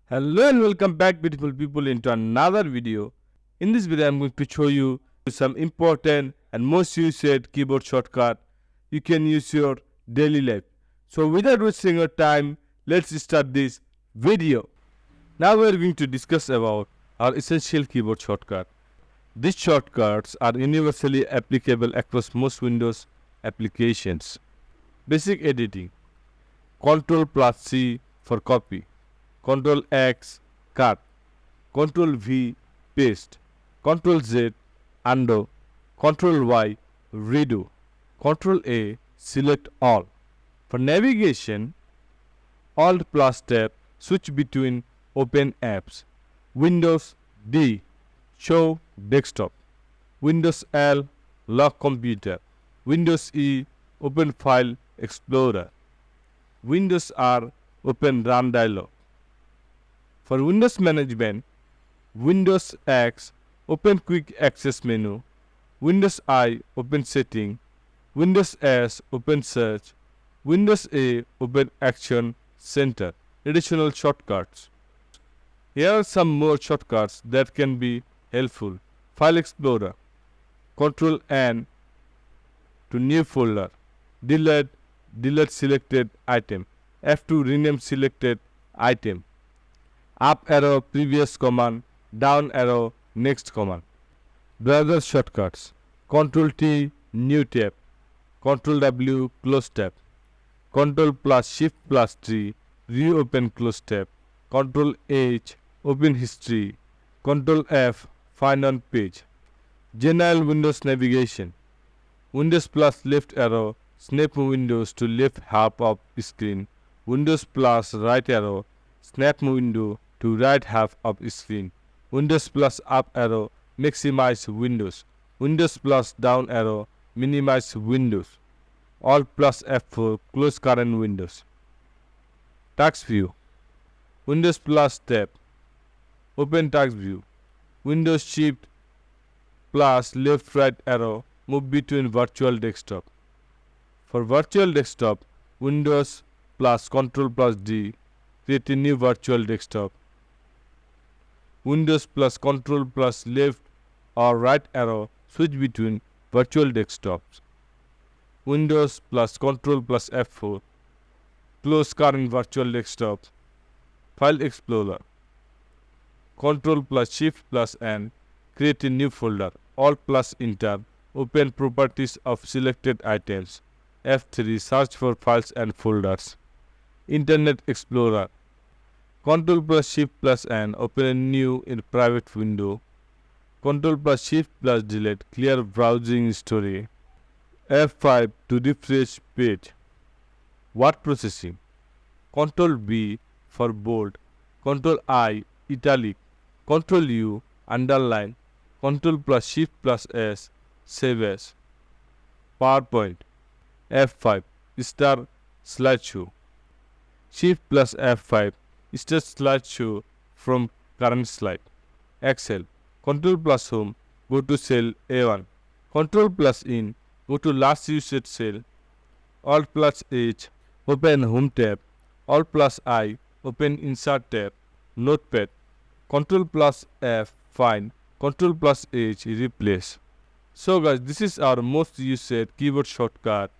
Hello and welcome back beautiful people into another video. In this video I'm going to show you some important and most used keyboard shortcut you can use your daily life. So without wasting your time, let's start this video. Now we are going to discuss about our essential keyboard shortcut. These shortcuts are universally applicable across most Windows applications. Basic editing. Ctrl+C for copy. Ctrl X cut, Ctrl V paste, Ctrl Z undo, Ctrl Y redo, Ctrl A select all. For navigation, Alt plus tab switch between open apps. Windows D show desktop, Windows L lock computer, Windows E open file explorer, Windows R open run dialog. For Windows management, Windows X open quick access menu, Windows I open setting, Windows S open search, Windows A open action center. Additional shortcuts. Here are some more shortcuts that can be helpful. File Explorer, Ctrl N to new folder, delete selected item, F2 rename selected item. Up arrow previous command, down arrow next command. Browser shortcuts. Ctrl T new tab, Ctrl W close tab, Ctrl plus Shift plus T reopen close tab, Ctrl H open history, Ctrl F find on page. General Windows navigation. Windows plus left arrow snap windows to left half of screen, Windows plus right arrow snap window to right half of screen, Windows plus up arrow maximize windows, Windows plus down arrow minimize windows, Alt plus F4 close current windows. Task view. Windows plus tab open task view, Windows shift plus left right arrow move between virtual desktop. For virtual desktop, Windows plus Ctrl plus D create a new virtual desktop. Windows plus Ctrl plus left or right arrow switch between virtual desktops. Windows plus Ctrl plus F4 close current virtual desktop. File Explorer. Ctrl plus Shift plus N create a new folder. Alt plus Enter open properties of selected items. F3 search for files and folders. Internet Explorer. Ctrl plus Shift plus N open a new in private window. Ctrl plus Shift plus delete clear browsing history. F5 to refresh page. Word processing. Ctrl B for bold, Ctrl I italic, Ctrl U underline, Ctrl plus Shift plus S save as. PowerPoint. F5 start slideshow. Shift plus F5 start slideshow from current slide. Excel. Ctrl plus Home go to cell A1. Ctrl plus In go to last used cell. Alt plus H open Home tab. Alt plus I open Insert tab. Notepad. Ctrl plus F find. Ctrl plus H replace. So guys, this is our most used keyboard shortcut.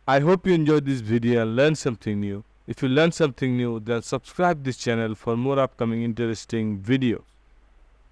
I hope you enjoyed this video and learned something new. If you learned something new, then subscribe this channel for more upcoming interesting videos.